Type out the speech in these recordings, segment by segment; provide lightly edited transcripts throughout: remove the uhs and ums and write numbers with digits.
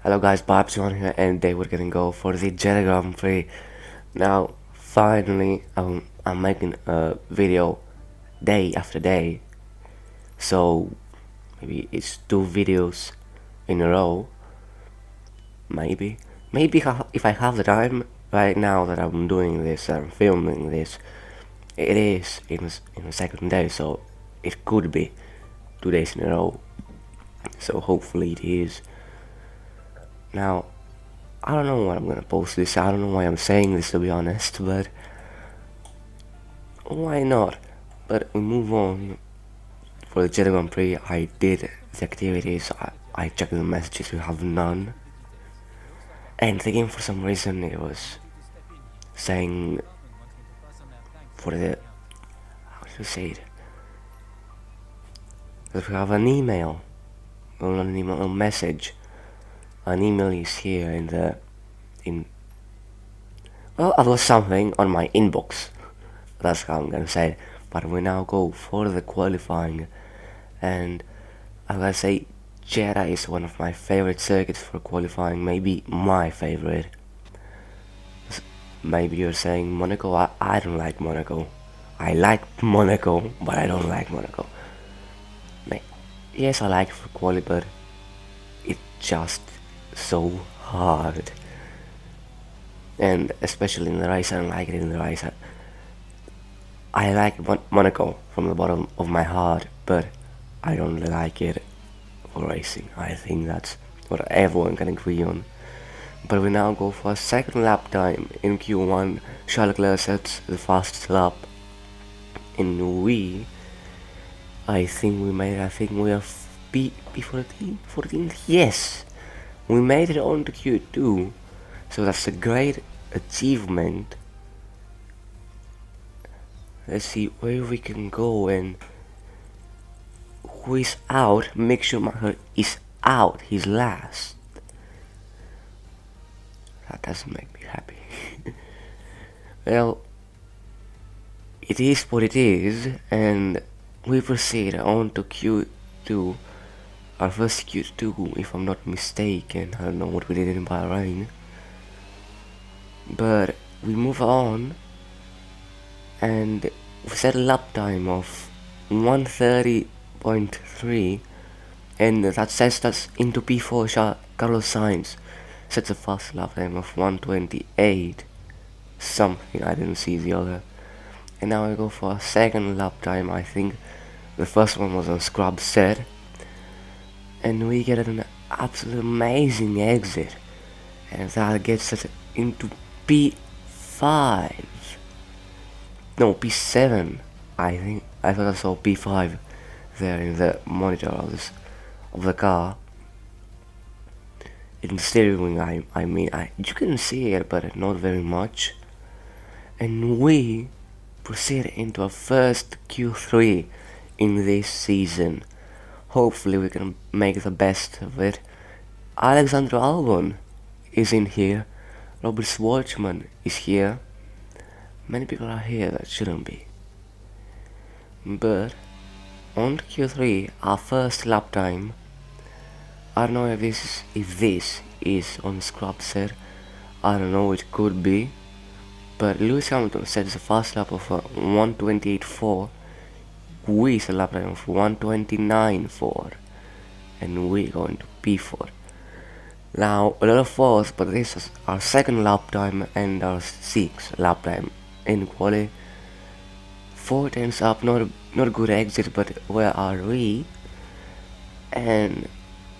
Hello guys, BLOWUP here, and today we're gonna go for the Jedi Grand Prix. Now, finally, I'm making a video day after day, so maybe it's 2 videos in a row. Maybe if I have the time right now that I'm doing this, I'm filming this, it is in the second day, so it could be 2 days in a row. So hopefully it is. Now, I don't know when I'm gonna post this. I don't know why I'm saying this, to be honest, but why not? But we move on. For the Jedi Grand Prix, I did the activities. I checked the messages. We have none. And the game, for some reason, it was saying for the, how do you say it? That we have an email. Well, not an email, a message. An email is here well, there was something on my inbox. That's how I'm gonna say it. But we now go for the qualifying, and I'm gonna say Jeddah is one of my favorite circuits for qualifying, maybe my favorite. Maybe you're saying Monaco. I don't like Monaco. I like Monaco, but I don't like Monaco. Yes, I like it for quali, but it's just so hard. And especially in the race, I don't like it in the race. I like Monaco from the bottom of my heart, but I don't like it for racing. I think that's what everyone can agree on. But we now go for a second lap time in Q1. Charles Leclerc sets the fastest lap. And I think we are P14. Yes, we made it on to Q2. So that's a great achievement. Let's see where we can go and who is out. Mick Schumacher is out. He's last. That doesn't make me happy. Well, it is what it is, and we proceed on to Q2. Our first Q2, if I'm not mistaken. I don't know what we did in Bahrain. But we move on, and we set a lap time of 1:30.3, and that sets us into P4. Carlos Sainz sets a fast lap time of 1:28 something. I didn't see the other. And now I go for a second lap time. I think the first one was on scrub set, and we get an absolute amazing exit, and that gets us into P5. No, P7. I thought I saw P5 there in the monitor of the car. In the steering wheel, I mean, you can see it, but not very much. And we proceed into our first Q3 in this season. Hopefully we can make the best of it. Alexander Albon is in here. Robert Schwartzman is here. Many people are here that shouldn't be. But on Q3, our first lap time, I don't know if this is on scrub set. I don't know, it could be. But Lewis Hamilton sets a fast lap of 1:28.4. We set a lap time of 1:29.4, and we go into P4. Now a lot of falls, but this is our second lap time and our 6th lap time in quali. 4 10s up, not a good exit, but where are we? And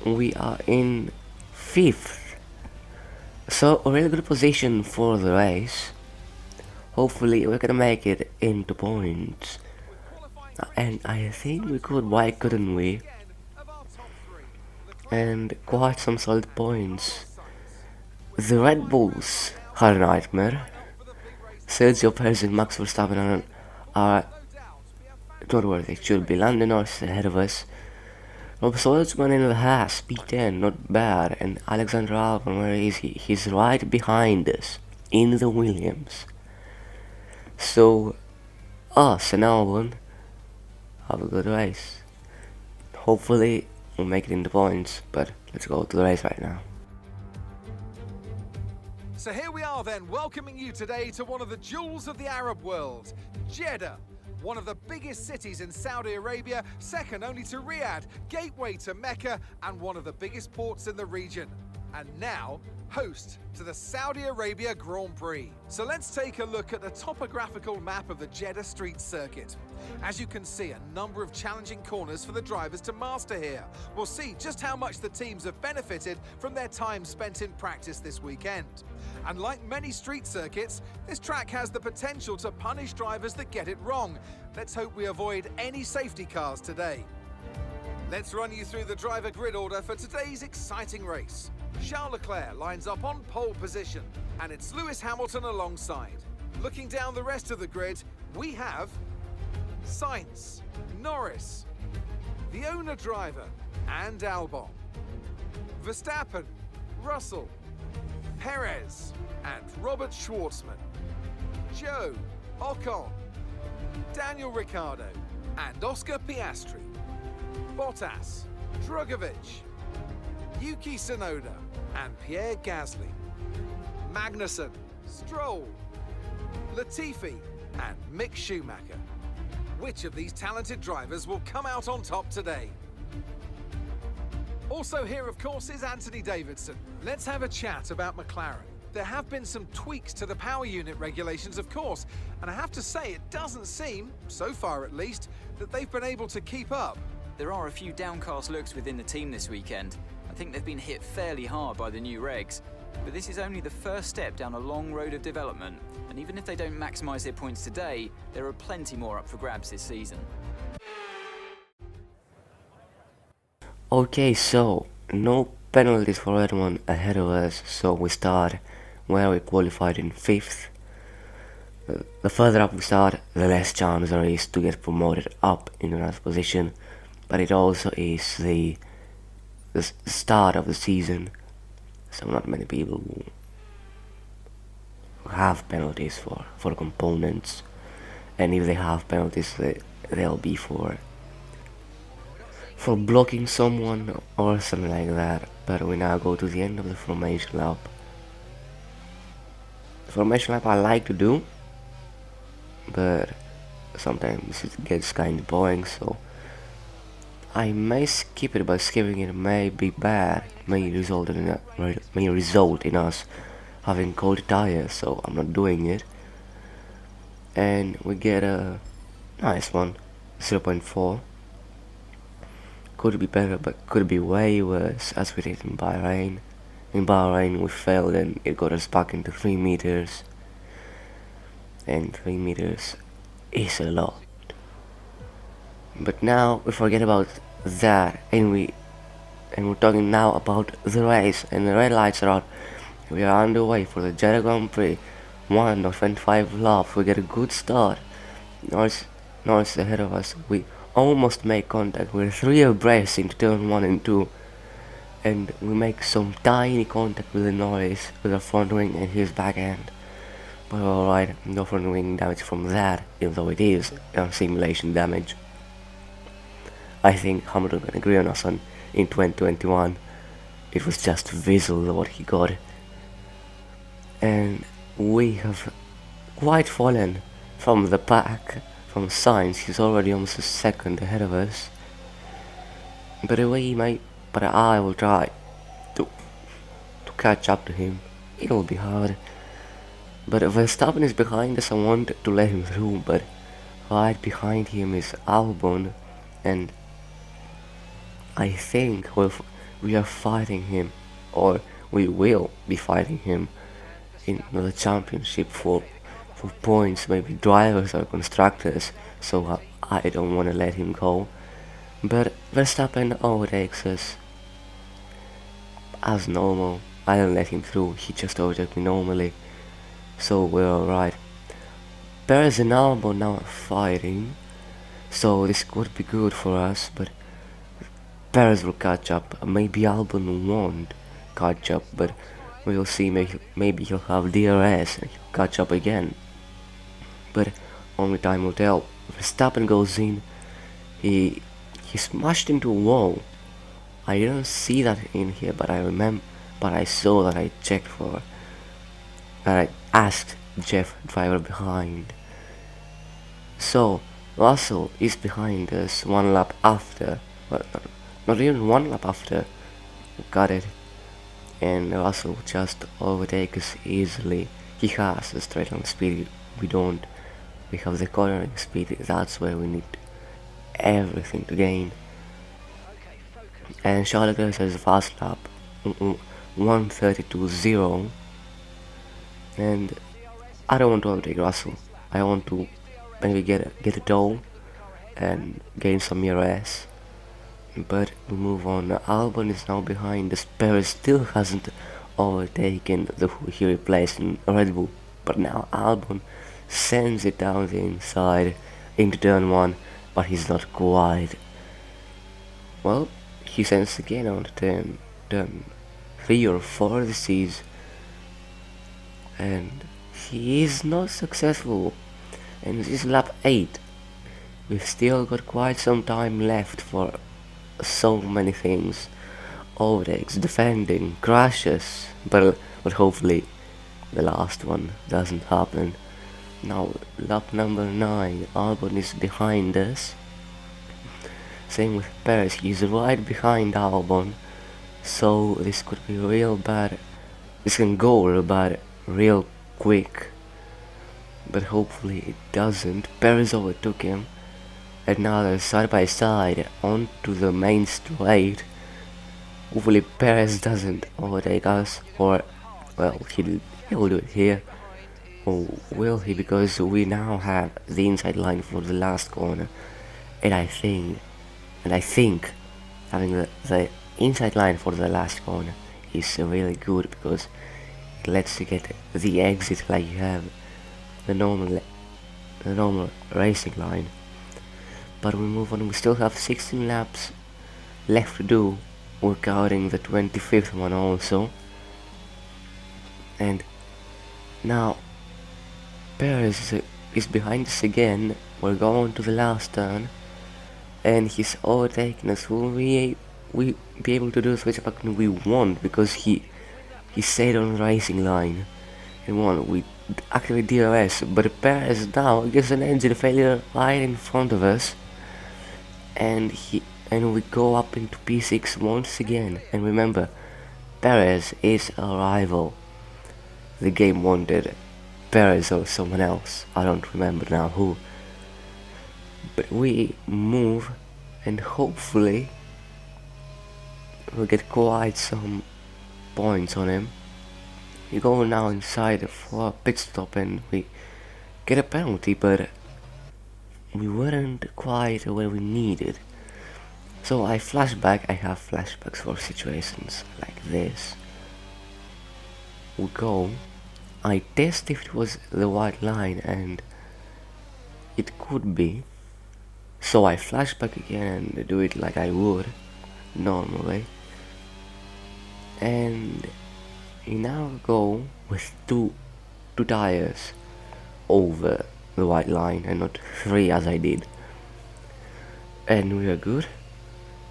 we are in 5th, so a really good position for the race. Hopefully we're gonna make it into points, and I think we could. Why couldn't we? And quite some solid points. The Red Bulls are a nightmare. Sergio Perez and Max Verstappen are not where they should be. Lando Norris ahead of us. Rob Schwartzman in the Haas, P10, not bad. And Alexander Albon, where is he? He's right behind us in the Williams. So us and Albon have a good race. Hopefully we'll make it into points, but let's go to the race right now. So here we are then, welcoming you today to one of the jewels of the Arab world, Jeddah. One of the biggest cities in Saudi Arabia, second only to Riyadh, gateway to Mecca, and one of the biggest ports in the region. And now, host to the Saudi Arabia Grand Prix. So let's take a look at the topographical map of the Jeddah Street Circuit. As you can see, a number of challenging corners for the drivers to master here. We'll see just how much the teams have benefited from their time spent in practice this weekend. And like many street circuits, this track has the potential to punish drivers that get it wrong. Let's hope we avoid any safety cars today. Let's run you through the driver grid order for today's exciting race. Charles Leclerc lines up on pole position, and it's Lewis Hamilton alongside. Looking down the rest of the grid, we have Sainz, Norris, the owner driver, and Albon, Verstappen, Russell, Perez, and Robert Schwartzman, Joe, Ocon, Daniel Ricciardo, and Oscar Piastri, Bottas, Drugovich, Yuki Tsunoda, and Pierre Gasly, Magnussen, Stroll, Latifi, and Mick Schumacher. Which of these talented drivers will come out on top today? Also here, of course, is Anthony Davidson. Let's have a chat about McLaren. There have been some tweaks to the power unit regulations, of course, and I have to say it doesn't seem, so far at least, that they've been able to keep up. There are a few downcast looks within the team this weekend. I think they've been hit fairly hard by the new regs. But this is only the first step down a long road of development, and even if they don't maximise their points today, there are plenty more up for grabs this season. Okay, so no penalties for anyone ahead of us, so we start where we qualified in 5th. The further up we start, the less chance there is to get promoted up in another position, but it also is the start of the season, so not many people will have penalties for components, and if they have penalties, they'll be for blocking someone or something like that. But we now go to the end of the formation lap. The formation lap I like to do, but sometimes it gets kind of boring, so I may skip it, but skipping it may be bad. May result in us having cold tires, so I'm not doing it. And we get a nice one, 0.4. Could be better, but could be way worse, as we did in Bahrain. In Bahrain we failed and it got us back into 3 meters. And 3 meters is a lot. But now we forget about that, and we're talking now about the race, and the red lights are on. We are underway for the Jeddah Grand Prix. 1:25 laps, we get a good start. Norris ahead of us. We almost make contact. We're 3 abreast into turn 1 and 2, and we make some tiny contact with the Norris, with the front wing and his back end. But alright, no front wing damage from that, even though it is simulation damage. I think Hamilton can agree on us in 2021. It was just visual what he got. And we have quite fallen from the pack. From Sainz, he's already almost a second ahead of us. But I will try to catch up to him. It'll be hard. But Verstappen is behind us. I want to let him through, but right behind him is Albon, and I think we are fighting him, or we will be fighting him in the championship for points, maybe drivers or constructors, so I don't want to let him go. But Verstappen overtakes us as normal. I don't let him through, he just overtook me normally, so we're alright. Perez and Albon now are fighting, so this could be good for us, but Perez will catch up. Maybe Albon won't catch up, but we'll see. Maybe he'll have DRS and he'll catch up again, but only time will tell. Verstappen goes in. He smashed into a wall. I didn't see that in here, but I saw that. I checked for that I asked Jeff driver behind. So Russell is behind us one lap after, well, not even one lap after. Got it. And Russell just overtake us easily. He has the straight line speed, we don't. We have the cornering speed, that's where we need everything to gain. And Charles Leclerc has a fast lap, 1:32.0, and I don't want to overtake Russell. I want to maybe get a tow and gain some ERS. But we move on. Albon is now behind us. Perez still hasn't overtaken the who he replaced in Red Bull, but now Albon sends it down the inside into turn 1, but he's not quite. Well, he sends again on turn 3 or 4 this is, and he is not successful. And this is lap 8. We've still got quite some time left for so many things: overtakes, defending, crashes, but hopefully the last one doesn't happen. Now lap number 9, Albon is behind us. Same with Perez, he's right behind Albon, so this could be real bad. This can go real bad real quick, but hopefully it doesn't. Perez overtook him, and now they're side by side onto the main straight. Hopefully Perez doesn't overtake us, or well, he'll do it here. Or will he? Because we now have the inside line for the last corner, and I think having the inside line for the last corner is really good, because it lets you get the exit like you have the normal racing line. But we move on. We still have 16 laps left to do. We're counting the 25th one also. And now Perez is behind us again. We're going to the last turn, and he's overtaking us. Will we be able to do the switch back when we want? Because he stayed on the racing line and won. We activate DRS, but Perez now gets an engine failure right in front of us, and we go up into P6 once again. And remember, Perez is a rival. The game wanted Perez or someone else, I don't remember now who. But we move, and hopefully we'll get quite some points on him. We go now inside for a pit stop, and we get a penalty, but we weren't quite where we needed. So I have flashbacks for situations like this. We go, I test if it was the white line, and it could be. So I flash back again and do it like I would normally. And you now go with two tires over the white line and not 3 as I did. And we are good.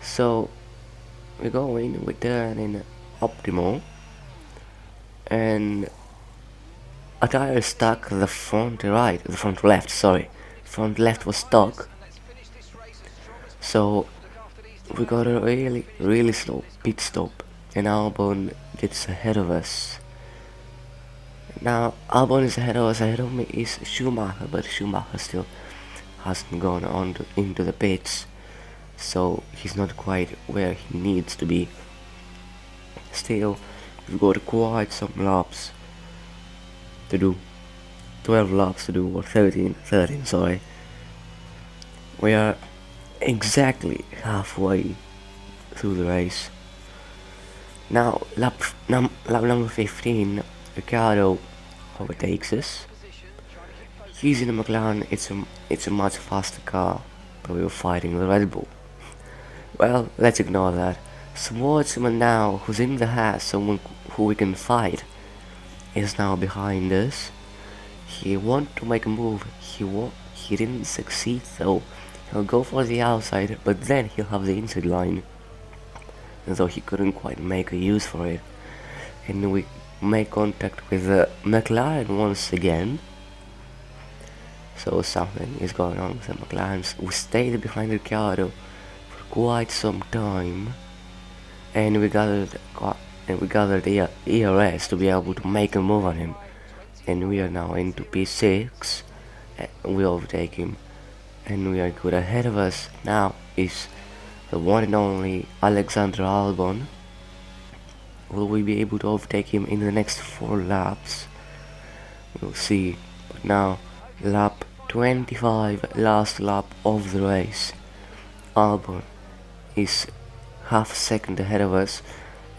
So we go in, we turn in optimal, and a tire stuck, the front left was stuck. So we got a really slow pit stop, and Albon gets ahead of us. Now Albon is ahead of us. Ahead of me is Schumacher, but Schumacher still hasn't gone on into the pits, so he's not quite where he needs to be. Still, we've got quite some laps to do. 12 laps to do, or 13, sorry. We are exactly halfway through the race. Now lap number 15, Ricciardo overtakes us. He's in a McLaren. It's a much faster car, but we were fighting the Red Bull. Well, let's ignore that. Schwartzman now, who's in the Haas, someone who we can fight, is now behind us. He wanted to make a move. He didn't succeed though. He'll go for the outside, but then he'll have the inside line, and though he couldn't quite make a use for it. And we make contact with the McLaren once again. So something is going on with the McLarens. We stayed behind Ricciardo for quite some time, and we gathered the ERS to be able to make a move on him. And we are now into P6. We overtake him, and we are good. Ahead of us now is the one and only Alexander Albon. Will we be able to overtake him in the next 4 laps? We'll see. But now, lap 25, last lap of the race. Albon is half a second ahead of us,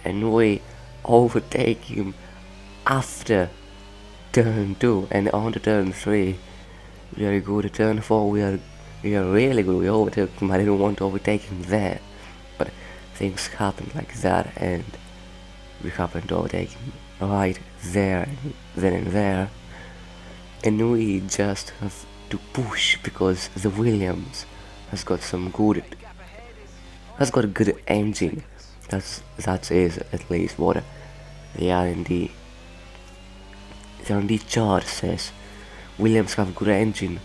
and we overtake him after turn 2 and on to turn 3. Very good. At turn 4 we are really good. We overtook him. I didn't want to overtake him there, but things happened like that, and we happened to overtake him right there, then and there. And we just have to push because the Williams has got a good engine. That is at least what the R&D chart says. Williams have a good engine.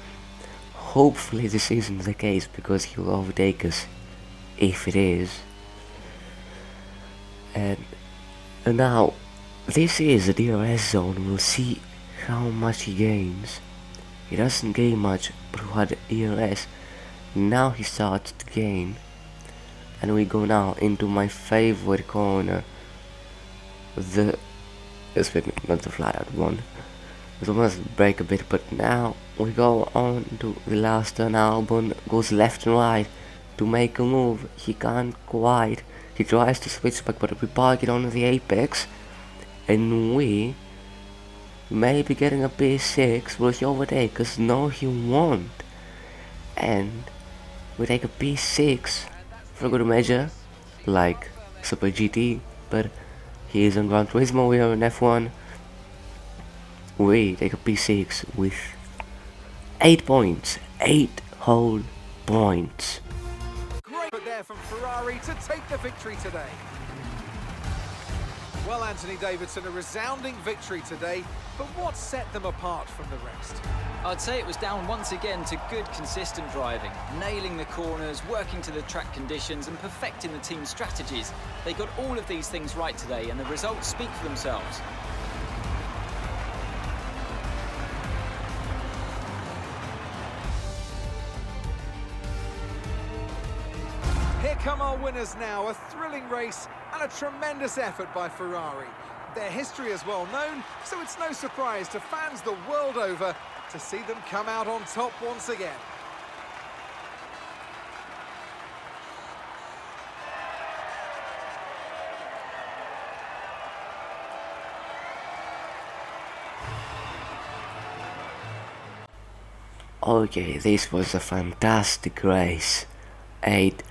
Hopefully this isn't the case, because he'll overtake us if it is. And now this is the DRS zone. We'll see how much he gains. He doesn't gain much, but who had DRS, now he starts to gain. And we go now into my favorite corner, not the flat out one. It must break a bit, but now we go on to the last turn. Albon goes left and right to make a move. He can't quite. He tries to switch back, but we park it on the apex, and we may be getting a P6. Will he overtake us? No, he won't. And we take a P6 for a good measure, like Super GT, but he is on Gran Turismo, we are in F1. We take a P6 with 8 points, 8 whole points. Great there from Ferrari to take the victory today. Well, Anthony Davidson, a resounding victory today, but what set them apart from the rest? I'd say it was down once again to good, consistent driving, nailing the corners, working to the track conditions, and perfecting the team's strategies. They got all of these things right today, and the results speak for themselves. Here come our winners now, a thrilling race and a tremendous effort by Ferrari. Their history is well known, so it's no surprise to fans the world over to see them come out on top once again. Okay, this was a fantastic race. 8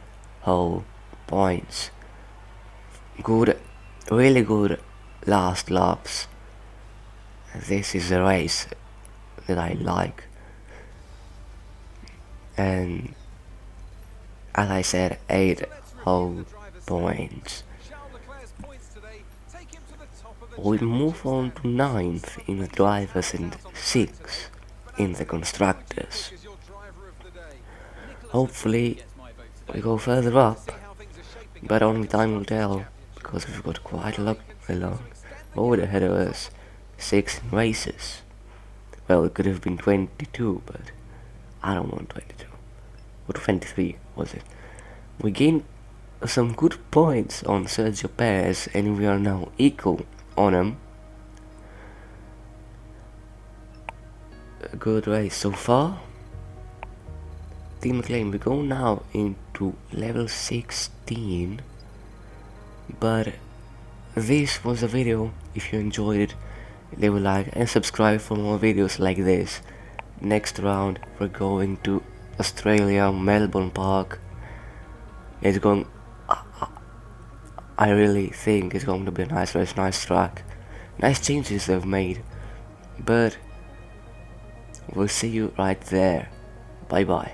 whole points. Good, really good last laps. This is a race that I like. And as I said, 8 whole points. We move on to 9th in the drivers and 6th in the constructors. Hopefully we go further up, but only time will tell, because we've got quite a long road ahead of us. 6 races. Well, it could have been 22, but I don't want 22. Or 23 was it? We gained some good points on Sergio Perez, and we are now equal on him. A good race so far. Team McLaren, we go now into level 16, but this was a video. If you enjoyed it, leave a like and subscribe for more videos like this. Next round we're going to Australia, Melbourne Park. It's going, I really think it's going to be a nice race, nice track, nice changes they've made, but we'll see you right there. Bye bye.